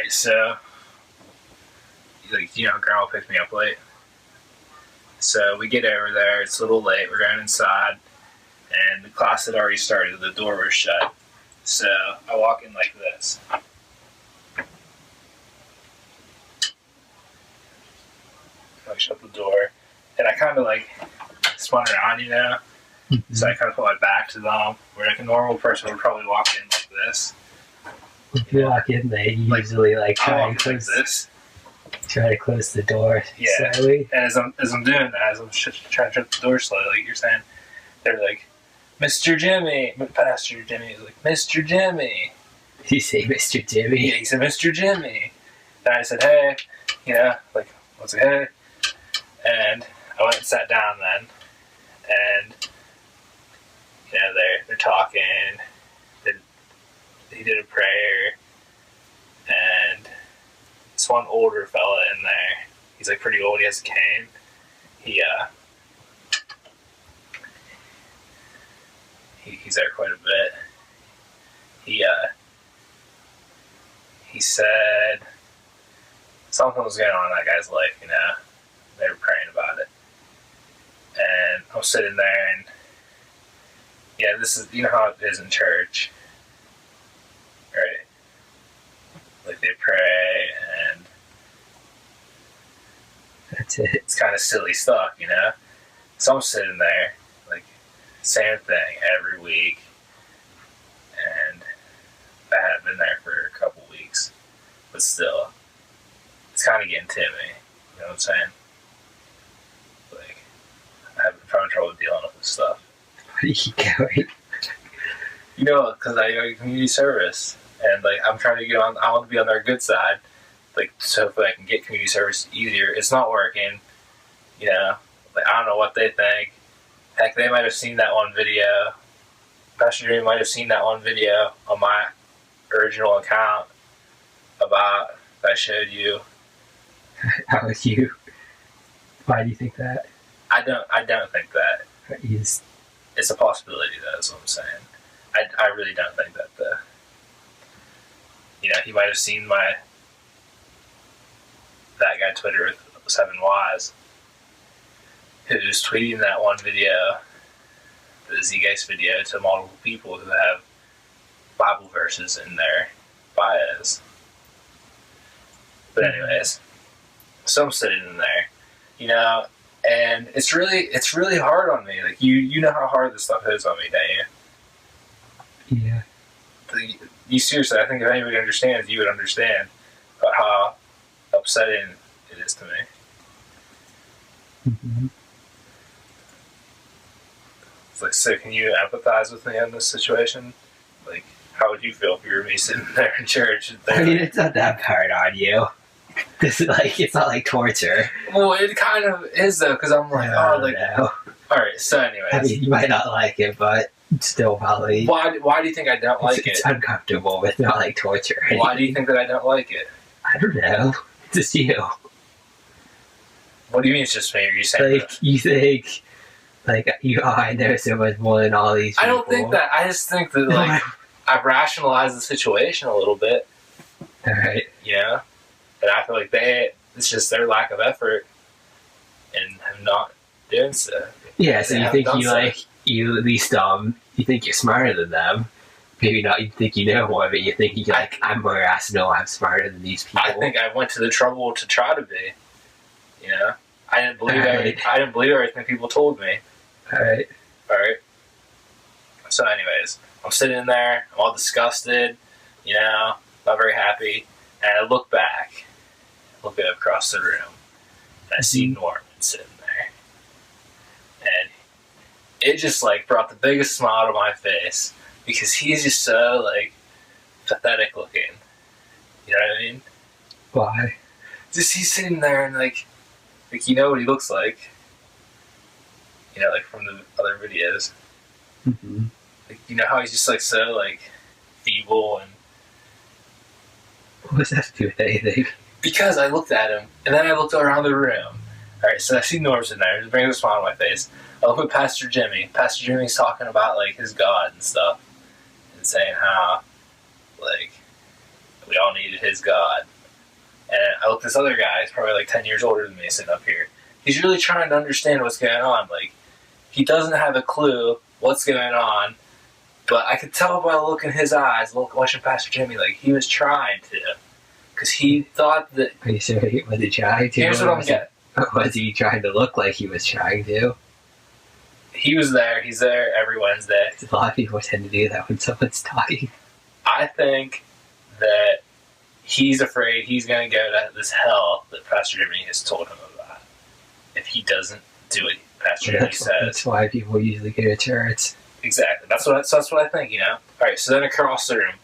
Alright, so, like, you know, Grandma picked me up late. So we get over there, it's a little late, we're going inside, and the class had already started, the door was shut. So I walk in like this. I shut the door, and I kind of like spun around, you know? Mm-hmm. So I kind of put my back to them, where like a normal person would probably walk in like this. If you walk in, they usually try to close the door slowly. And as I'm doing that, as I'm trying to shut the door slowly, like you're saying, they're like, Mr. Jimmy. Pastor Jimmy is like, Mr. Jimmy. Did you say Mr. Jimmy? Yeah, he said, Mr. Jimmy. And I said, hey. You know, like, I was like, hey. And I went and sat down then. And, you know, they're talking. He did a prayer. And this one older fella in there, he's like pretty old, he has a cane. He's there quite a bit. He said something was going on in that guy's life, you know. They were praying about it. And I'm sitting there and yeah, this is, you know how it is in church. Right? Like they pray and that's it. It's kind of silly stuff, you know? So I'm sitting there, like, same thing every week. And I hadn't been there for a couple weeks. But still, it's kind of getting to me. You know what I'm saying? Like, I have trouble dealing with this stuff. Where are you going? You know, because I go to community service. And, like, I'm trying to get on, I want to be on their good side. Like, so hopefully I can get community service easier. It's not working. You know? Like, I don't know what they think. Heck, they might have seen that one video. Pastor Dream might have seen that one video on my original account about that I showed you. How was you? Why do you think that? I don't think that. It's a possibility, though, is what I'm saying. I really don't think that, though. You know, he might have seen that guy Twitter with 7 Ys, who's tweeting that one video, the Zeitgeist video, to multiple people who have Bible verses in their bios. But anyways, so I'm sitting in there, you know, and it's really hard on me. Like you know how hard this stuff is on me, don't you? Yeah. You seriously, I think if anybody understands, you would understand about how upsetting it is to me. Mm-hmm. It's like, so can you empathize with me in this situation? Like, how would you feel if you were me sitting there in church? I mean, it's not that hard on you. This is it's not like torture. Well, it kind of is though, because I'm like, no. All right. So, anyways, I mean, you might not like it, but still, probably. Why do you think I don't like it? It's uncomfortable, but it's not like torture. Why do you think that I don't like it? I don't know. It's just you. What do you mean it's just me? Are you saying you think I know so much more than all these people? I don't think that. I just think that I've rationalized the situation a little bit. All right. You know, and I feel like it's just their lack of effort and not doing so. Yeah. So you think you at least you think you're smarter than them. Maybe not. You think you know more, but you think you're I'm more rational. I'm smarter than these people. I think I went to the trouble to try to be. You know, I didn't believe everything people told me. All right. So, anyways, I'm sitting in there. I'm all disgusted. You know, not very happy. And I look back, look across the room, and I see Norman sitting there. And it just brought the biggest smile to my face because he's just so pathetic looking. You know what I mean? Why? Just he's sitting there and you know what he looks like. You know, from the other videos. Mm-hmm. You know how he's just so feeble and. What does that have to do with anything? Because I looked at him and then I looked around the room. All right, so I see Norm sitting there. It brings a smile on my face. I look at Pastor Jimmy. Pastor Jimmy's talking about his God and stuff, and saying how we all needed his God. And I look at this other guy, he's probably like 10 years older than me, sitting up here. He's really trying to understand what's going on. Like, he doesn't have a clue what's going on, but I could tell by the look in his eyes, watching Pastor Jimmy, like, he was trying to. Because he thought that... Are you sure he was trying to? Here's what I'm getting. Was he trying to look like he was trying to? He was there. He's there every Wednesday. A lot of people tend to do that when someone's talking. I think that he's afraid he's going to go to this hell that Pastor Jimmy has told him about if he doesn't do what Pastor Jimmy says. That's why people usually go to church. Exactly. That's what I think, you know? All right, so then across the room.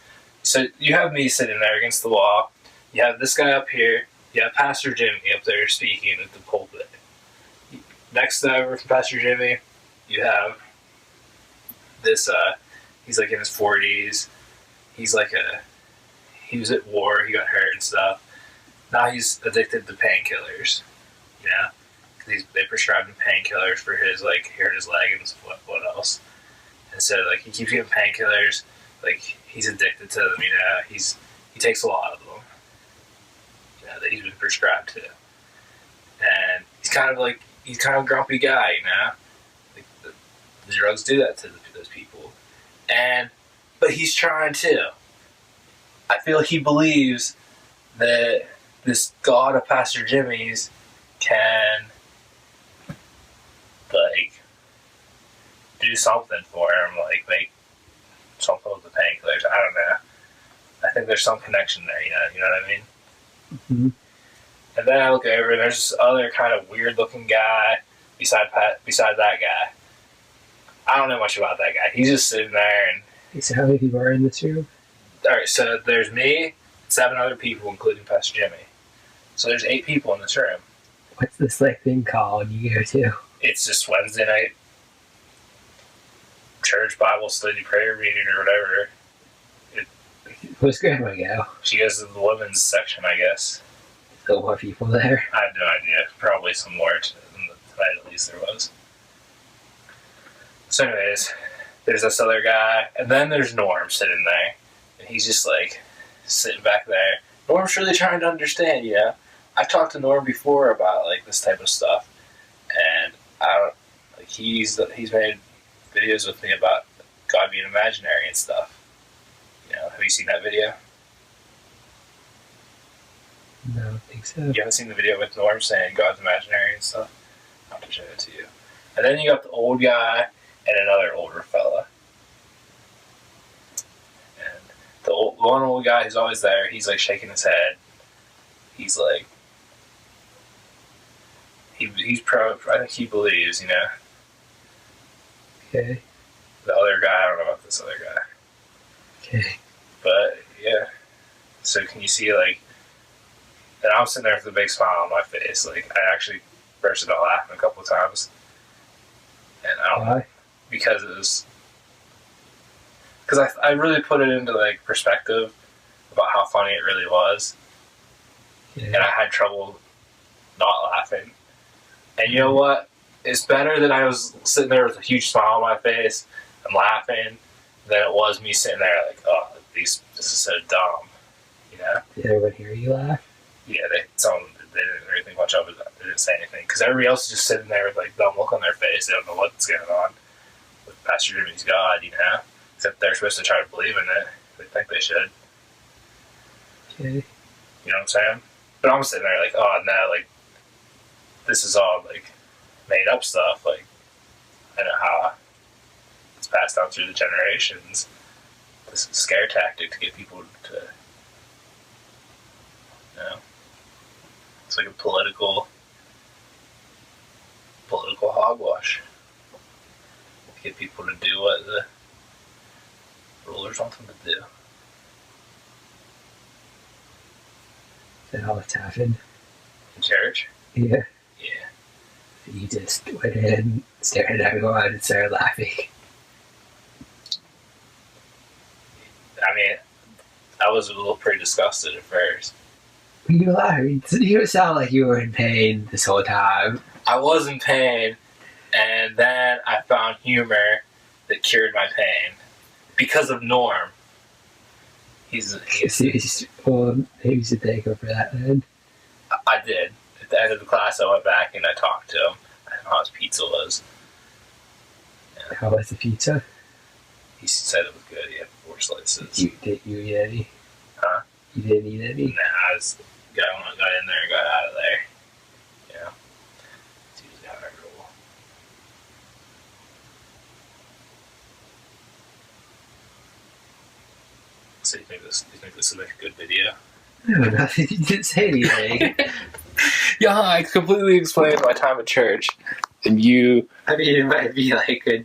So you have me sitting there against the wall. You have this guy up here. You have Pastor Jimmy up there speaking at the pulpit. Next over from Pastor Jimmy, you have this, he's like in his 40s. He was at war, he got hurt and stuff. Now he's addicted to painkillers, you know? Because they prescribed him painkillers for his, like, he hurt his leg and what else. And so, like, he keeps getting painkillers, like, he's addicted to them, you know? He takes a lot of them, you know, that he's been prescribed to. And he's kind of a grumpy guy, you know? Like, the drugs do that to those people. But he's trying to. I feel he believes that this God of Pastor Jimmy's can, like, do something for him, like, make something with the painkillers. I don't know. I think there's some connection there, you know what I mean? Mm-hmm. And then I look over, and there's this other kind of weird-looking guy beside that guy. I don't know much about that guy. He's just sitting there, and... So how many people are in this room? Alright, so there's me, 7 other people, including Pastor Jimmy. So there's 8 people in this room. What's this, like, thing called you go to? It's just Wednesday night church Bible study prayer meeting or whatever. Where's Grandma go? She goes to the women's section, I guess. Still more people there? I have no idea. Probably some more tonight, at least there was. So anyways, there's this other guy, and then there's Norm sitting there, and he's just like sitting back there. Norm's really trying to understand, you know. I've talked to Norm before about like this type of stuff, and he's made videos with me about God being imaginary and stuff. You know, have you seen that video? No, I don't think so. You haven't seen the video with Norm saying God's imaginary and stuff? I'll have to show it to you. And then you got the old guy and another older fella. And the one old guy who's always there, he's like shaking his head. He's like, he's pro. I think he believes, you know. Okay. The other guy, I don't know about this other guy. Okay. But yeah. So can you see like? And I'm sitting there with a big smile on my face. Like I actually bursted out laughing a couple of times. And I don't know, because it was. Because I really put it into like perspective about how funny it really was. Yeah. And I had trouble not laughing. And you know what? It's better that I was sitting there with a huge smile on my face and laughing than it was me sitting there like, oh, this is so dumb. You know? Did everyone hear you laugh? Yeah, they didn't really think much of it. They didn't say anything. Because everybody else is just sitting there with like dumb look on their face. They don't know what's going on with Pastor Jimmy's God, you know? Except they're supposed to try to believe in it. They think they should. Okay. You know what I'm saying? But I'm sitting there like, oh no, like, this is all like made up stuff. Like, I know how it's passed down through the generations. This is a scare tactic to get people to, you know, it's like a political hogwash. To get people to do what the rulers want them to do. Is that all that's happened? In church? Yeah. Yeah. You just went in, stared at everyone, and started laughing. I mean, I was a little pretty disgusted at first. You were laughing. You don't sound like you were in pain this whole time. I was in pain, and then I found humor that cured my pain. Because of Norm. He's Well, maybe you should thank him for that then. I did. At the end of the class, I went back and I talked to him. I don't know how his pizza was. How was the pizza? He said it was good. He had 4 slices. Did you eat any? Huh? You didn't eat any? Nah, I was got in there and got out of there. Yeah. It's usually how I roll. So you think this would make a good video? No, nothing. You didn't say anything. Yeah, I completely explained my time at church. And you... I mean, it might be like a